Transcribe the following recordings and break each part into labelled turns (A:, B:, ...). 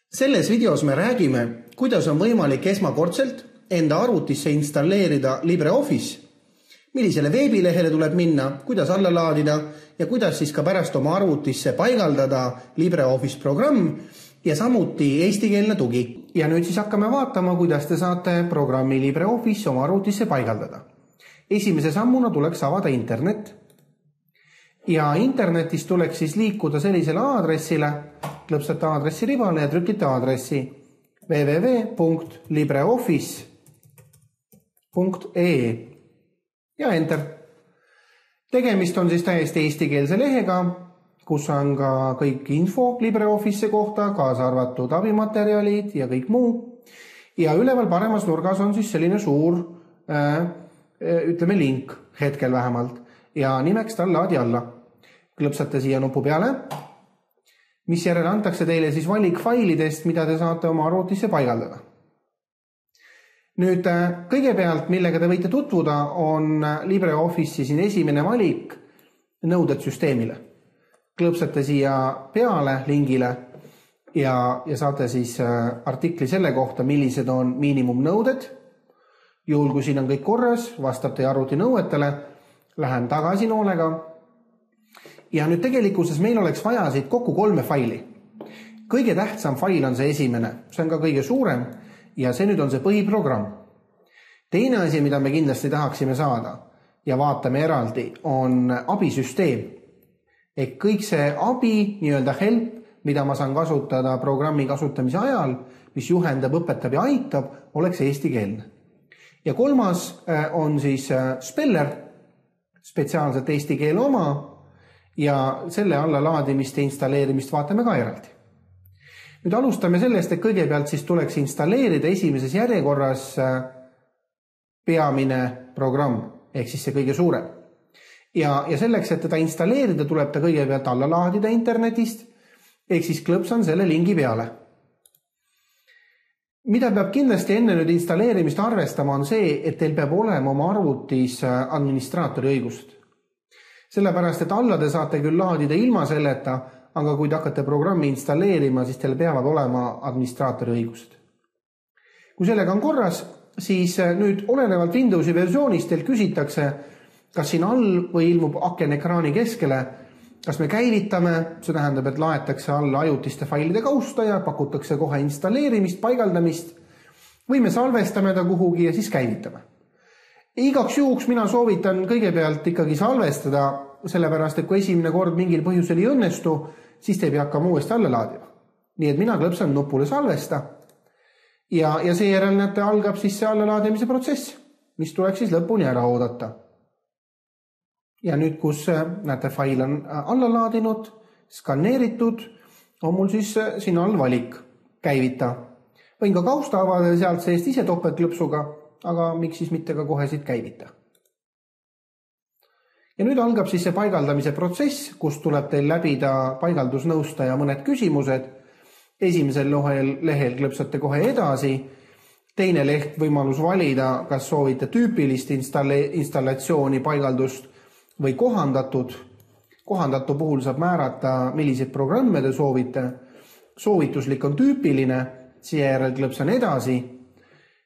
A: Selles videos me räägime, kuidas on võimalik esmakordselt enda arvutisse installeerida LibreOffice, millisele veebilehele tuleb minna, kuidas alla laadida ja kuidas siis ka pärast oma arvutisse paigaldada LibreOffice programm ja samuti eestikeelne tugi. Ja nüüd siis hakkame vaatama, kuidas te saate programmi LibreOffice oma arvutisse paigaldada. Esimese sammuna tuleks avada internet ja internetis tuleks siis liikuda sellisele aadressile, klõpsate aadressi ribale ja trükite aadressi www.libreoffice.ee ja enter. Tegemist on siis täiesti eestikeelse lehega, kus on ka kõik info LibreOffice kohta, kaasa arvatud abimaterjalid ja kõik muu. Ja üleval paremas nurgas on siis selline suur, ütleme link hetkel vähemalt ja nimeks tal laadi alla. Klõpsate siia nupu peale, mis järel antakse teile siis valik failidest, mida te saate oma arvutisse paigaldada. Nüüd kõigepealt, millega te võite tutvuda, on LibreOffice'i siin esimene valik nõuded süsteemile. Klõpsate siia peale lingile ja saate siis artikli selle kohta, millised on miinimumnõuded. Juhul, kui siin on kõik korras, vastab teie arvuti nõuetele, lähen tagasi noolega. Ja nüüd tegelikkuses meil oleks vaja siit kokku 3 faili. Kõige tähtsam fail on see esimene, see on ka kõige suurem ja see nüüd on see põhiprogramm. Teine asi, mida me kindlasti tahaksime saada ja vaatame eraldi, on abisüsteem. Ehk kõik see abi, nii-öelda help, mida ma saan kasutada programmi kasutamise ajal, mis juhendab, õpetab ja aitab, oleks eestikeelne. Ja kolmas on siis speller, spetsiaalselt eesti keele oma, ja selle alla laadimist ja installeerimist vaatame ka eraldi. Nüüd alustame sellest, et kõigepealt siis tuleks installeerida esimeses järjekorras peamine programm, ehk siis see kõige suurem. Ja selleks, et teda installeerida, tuleb ta kõigepealt alla laadida internetist, ehk siis klõpsan selle lingi peale. Mida peab kindlasti enne nüüd installeerimist arvestama on see, et teil peab olema oma arvutis administraatori õigust. Sellepärast, et alla te saate küll laadida ilma selleta, aga kui te hakkate programmi installeerima, siis teil peavad olema administraatori õigused. Kui sellega on korras, siis nüüd olenevalt Windowsi versioonist teil küsitakse, kas siin all või ilmub aken ekraani keskele, kas me käivitame, see tähendab, et laetakse alla ajutiste failide kausta ja pakutakse kohe installeerimist, paigaldamist, või me salvestame ta kuhugi ja siis käivitame. Igaks juhuks mina soovitan kõigepealt ikkagi salvestada, sellepärast, et kui esimene kord mingil põhjusel ei õnnestu, siis te ei pea hakkama uuesti alla laadima. Nii et mina klõpsan nupule salvesta ja seejärel näete algab siis see allalaadimise protsess, mis tuleks siis lõpuni ära oodata. Ja nüüd, kus näete, fail on alla laadinud, skanneeritud, on mul siis siin all valik käivita. Võin ka kausta avada sealt seest ise topeltklõpsuga, aga miks siis mitte ka kohe siit käivita. Ja nüüd algab siis see paigaldamise protsess, kus tuleb teil läbida paigaldusnõustaja mõned küsimused. Esimesel lehel klõpsate kohe edasi. Teine leht võimalus valida, kas soovite tüüpilist installatsiooni paigaldust või kohandatud. Kohandatu puhul saab määrata, milliseid programme te soovite. Soovituslik on tüüpiline, seejärel klõpsan edasi.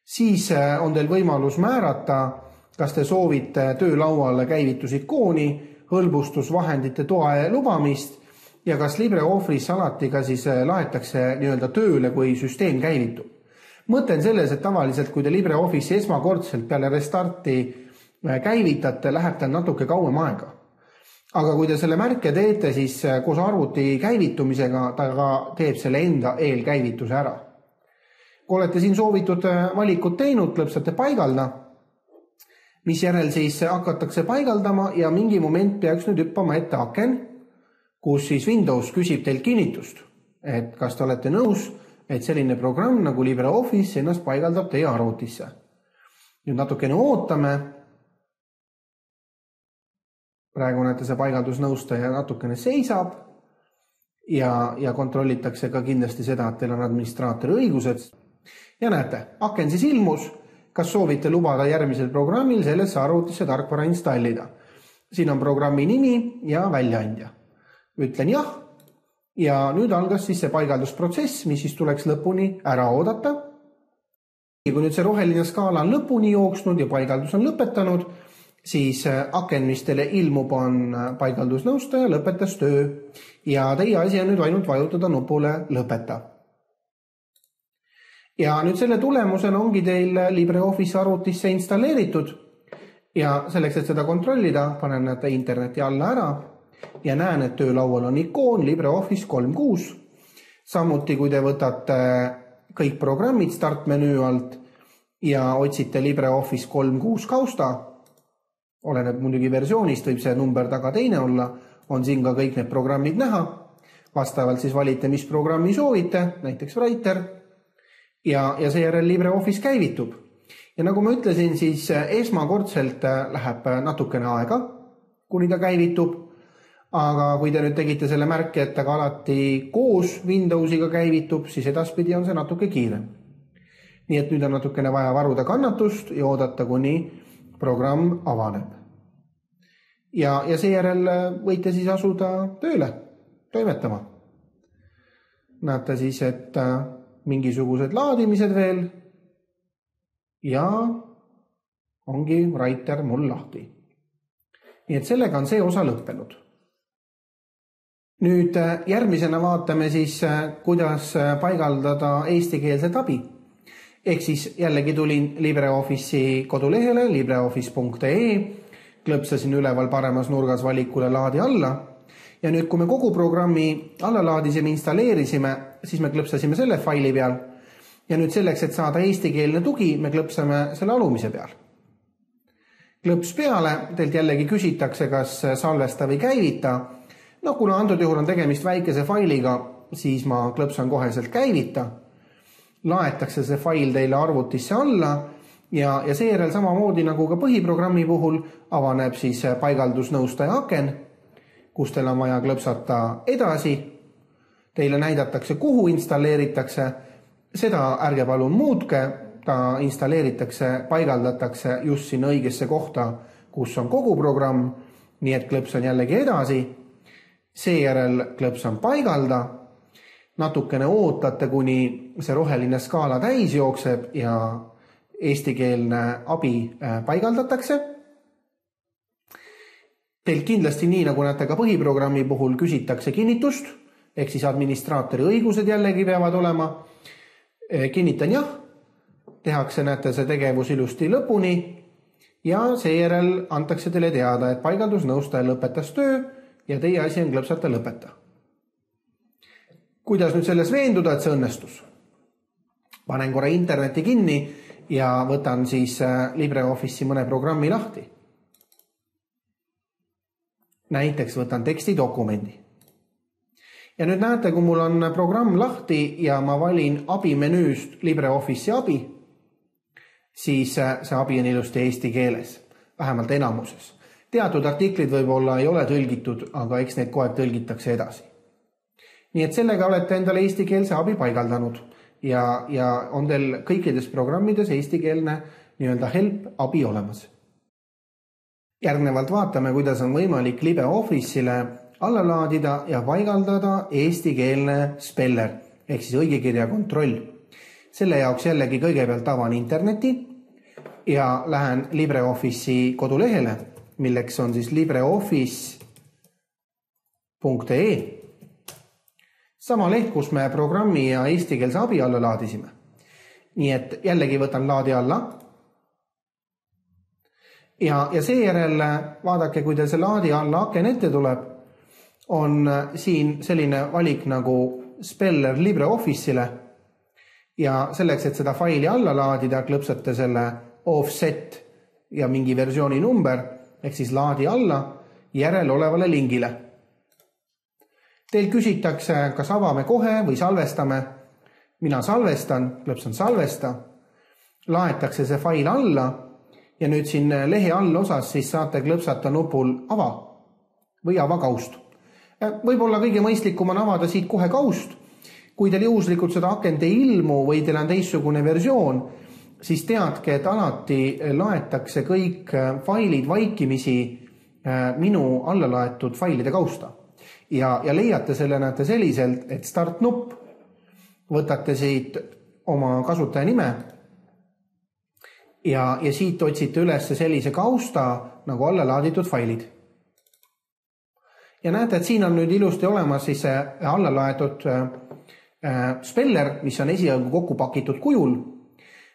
A: Siis on teil võimalus määrata, kas te soovite töölauale käivitusikooni, hõlbustusvahendite toa lubamist ja kas LibreOffice alati ka siis laetakse nii-öelda tööle, kui süsteem käivitub. Mõte on selles, et tavaliselt, kui te LibreOffice esmakordselt peale restarti käivitate, läheb teil natuke kauem aega. Aga kui te selle märke teete, siis koos arvuti käivitumisega ta ka teeb selle enda eelkäivituse ära. Kui olete siin soovitud valikud teinud, klõpsate paigalda, mis järel siis hakatakse paigaldama ja mingi moment peaks nüüd hüppama ette aken, kus siis Windows küsib teilt kinnitust, et kas te olete nõus, et selline programm nagu LibreOffice ennast paigaldab teie arvutisse. Nüüd natukene ootame. Praegu näete, see paigaldusnõustaja natukene seisab ja kontrollitakse ka kindlasti seda, et teil on administraatori õigused. Ja näete, aken siis ilmus, kas soovite lubada järgmisel programmil sellesse arvutisse tarkvara installida. Siin on programmi nimi ja väljaandja. Ütlen jah Ja nüüd algas siis see paigaldusprotsess, mis siis tuleks lõpuni ära oodata. Kui nüüd see roheline skaala on lõpuni jooksnud ja paigaldus on lõpetanud, siis aken, mis teile ilmub, on paigaldusnõustaja lõpetas töö ja teie asi on nüüd ainult vajutada nupule lõpeta. Ja nüüd selle tulemusena ongi teil LibreOffice arvutisse installeeritud ja selleks, et seda kontrollida, panen näete interneti alla ära ja näen, et töölaual on ikoon LibreOffice 3.6. Samuti, kui te võtate kõik programmid startmenüü alt ja otsite LibreOffice 3.6 kausta, oleneb muidugi versioonist, võib see number taga teine olla, on siin ka kõik need programmid näha. Vastavalt siis valite, mis programmi soovite, näiteks Writer, ja seejärel LibreOffice käivitub. Ja nagu ma ütlesin, siis esmakordselt läheb natukene aega, kuni ta käivitub, aga kui te nüüd tegite selle märke, et ta ka alati koos Windowsiga käivitub, siis edaspidi on see natuke kiirem. Nii et nüüd on natukene vaja varuda kannatust ja oodata, kuni programm avaneb. Ja seejärel võite siis asuda tööle, toimetama. Näete siis, et mingisugused laadimised veel ja ongi Writer mul lahti. Nii et sellega on see osa lõppenud. Nüüd järgmisena vaatame siis, kuidas paigaldada eestikeelset abi. Ehk siis jällegi tulin LibreOffice'i kodulehele libreoffice.ee, klõpsasin üleval paremas nurgas valikule laadi alla ja nüüd, kui me kogu programmi alla laadisime, installeerisime, siis me klõpsasime selle faili peal ja nüüd selleks, et saada eestikeelne tugi, me klõpsame selle alumise peal. Klõps peale, teilt jällegi küsitakse, kas salvesta või käivita. No kuna antud juhul on tegemist väikese failiga, siis ma klõpsan koheselt käivita. Laetakse see fail teile arvutisse alla ja seejärel samamoodi nagu ka põhiprogrammi puhul avaneb siis paigaldusnõustaja aken, kus teil on vaja klõpsata edasi. Teile näidatakse, kuhu installeeritakse. Seda ärge palun muutke, ta installeeritakse, paigaldatakse just sinna õigesse kohta, kus on kogu programm, nii et klõpsan jällegi edasi. Seejärel klõpsan paigalda. Natukene ootate, kuni see roheline skaala täis jookseb ja eestikeelne abi paigaldatakse. Teilt kindlasti nii, nagu näete ka põhiprogrammi puhul, küsitakse kinnitust, ehk siis administraatori õigused jällegi peavad olema. Kinnitan jah, tehakse näete see tegevus ilusti lõpuni ja seejärel antakse teile teada, et paigaldusnõustaja lõpetas töö ja teie asi on klõpsata lõpeta. Kuidas nüüd selles veenduda, et see õnnestus? Panen korra interneti kinni ja võtan siis LibreOffice'i mõne programmi lahti. Näiteks võtan tekstidokumendi. Ja nüüd näete, kui mul on programm lahti ja ma valin abimenüüst LibreOffice'i abi, siis see abi on ilusti eesti keeles, vähemalt enamuses. Teatud artiklid võib-olla ei ole tõlgitud, aga eks neid kohe tõlgitakse edasi. Nii et sellega olete endale eestikeelse abi paigaldanud ja on teil kõikides programmides eestikeelne nii-öelda help abi olemas. Järgnevalt vaatame, kuidas on võimalik LibreOffice'ile alla laadida ja paigaldada eestikeelne speller, ehk siis õigekirja kontroll. Selle jaoks jällegi kõigepealt avan interneti ja lähen LibreOffice'i kodulehele, milleks on siis libreoffice.ee. Sama leht, kus me programmi ja eestikeelse abi alla laadisime. Nii et jällegi võtan laadi alla. Ja seejärel vaadake, kui teil see laadi alla aken ette tuleb, on siin selline valik nagu speller LibreOffice'ile. Ja selleks, et seda faili alla laadida, klõpsate selle offset ja mingi versiooni number, ehk siis laadi alla järel olevale lingile. Teil küsitakse, kas avame kohe või salvestame. Mina salvestan, klõpsan salvesta. Laetakse see fail alla ja nüüd siin lehe all osas siis saate klõpsata nupul ava või ava kaust. Võib-olla kõige mõistlikum on avada siit kohe kaust. Kui teil juhuslikult seda akent ei ilmu või teil on teistsugune versioon, siis teadke, et alati laetakse kõik failid vaikimisi minu alla laetud failide kausta. ja leiate selle, näete selliselt, et start nupp, võtate siit oma kasutaja nime ja siit otsite üles sellise kausta nagu alla laaditud failid. Ja näete, et siin on nüüd ilusti olemas siis alla laetud speller, mis on esialgu kokku pakitud kujul.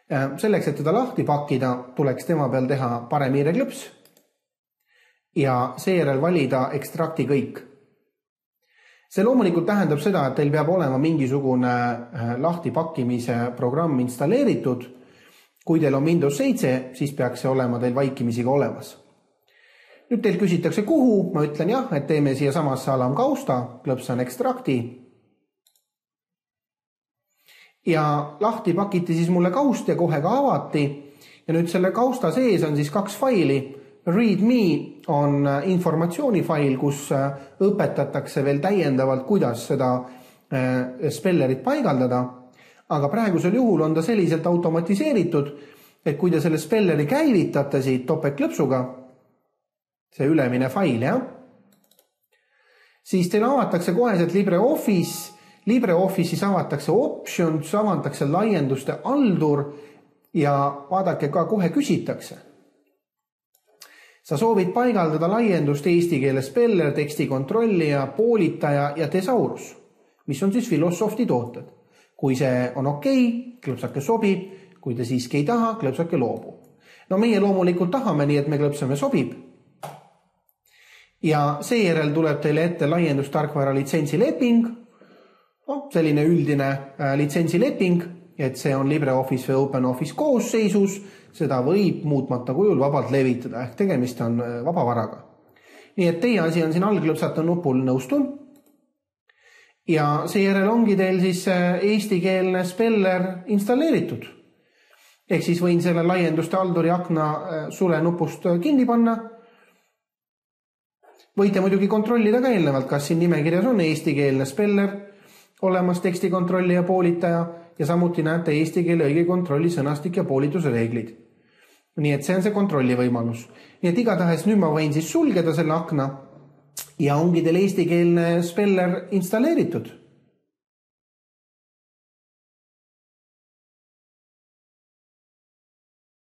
A: Selleks, et teda lahti pakkida, tuleks tema peal teha parem hiireklõps ja seejärel valida ekstrakti kõik. See loomulikult tähendab seda, et teil peab olema mingisugune lahtipakkimise programm installeeritud. Kui teil on Windows 7, siis peaks see olema teil vaikimisi ka olemas. Nüüd teil küsitakse kuhu, ma ütlen jah, et teeme siia samasse alamkausta, klõpsan ekstrakti. Ja lahti pakiti siis mulle kaust ja kohe ka avati. Ja nüüd selle kausta sees on siis 2 faili. README on informatsioonifail, kus õpetatakse veel täiendavalt, kuidas seda spellerit paigaldada. Aga praegusel juhul on ta selliselt automatiseeritud, et kui te selle spelleri käivitate siit topeltklõpsuga, see ülemine fail, siis teil avatakse koheselt LibreOffice. LibreOffice'is avatakse options, avatakse laienduste aldur ja vaadake ka kohe küsitakse. Sa soovid paigaldada laiendust eesti keele speller, tekstikontrollija, poolitaja ja tesaurus, mis on siis Philosophi tooted. Kui see on okei, klõpsake sobib, kui te siiski ei taha, klõpsake loobu. No meie loomulikult tahame nii, et me klõpsame sobib. Ja seejärel tuleb teile ette laiendustarkvara litsentsileping, selline üldine litsentsileping, et see on LibreOffice või OpenOffice koosseisus, seda võib muutmata kujul vabalt levitada, ehk tegemist on vabavaraga. Nii et teie asi on siin allklõpsata nupul nõustun ja seejärel ongi teil siis eestikeelne speller installeeritud. Ehk siis võin selle laienduste alduri akna sule nupust kinni panna. Võite muidugi kontrollida ka eelnevalt, kas siin nimekirjas on eestikeelne speller, olemas tekstikontrolli ja poolitaja ja samuti näete eesti keele õige kontrolli sõnastik ja poolituse reeglid. Nii et see on see kontrolli võimalus. Nii et igatahes nüüd ma võin siis sulgeda selle akna ja ongi teil eestikeelne speller installeeritud.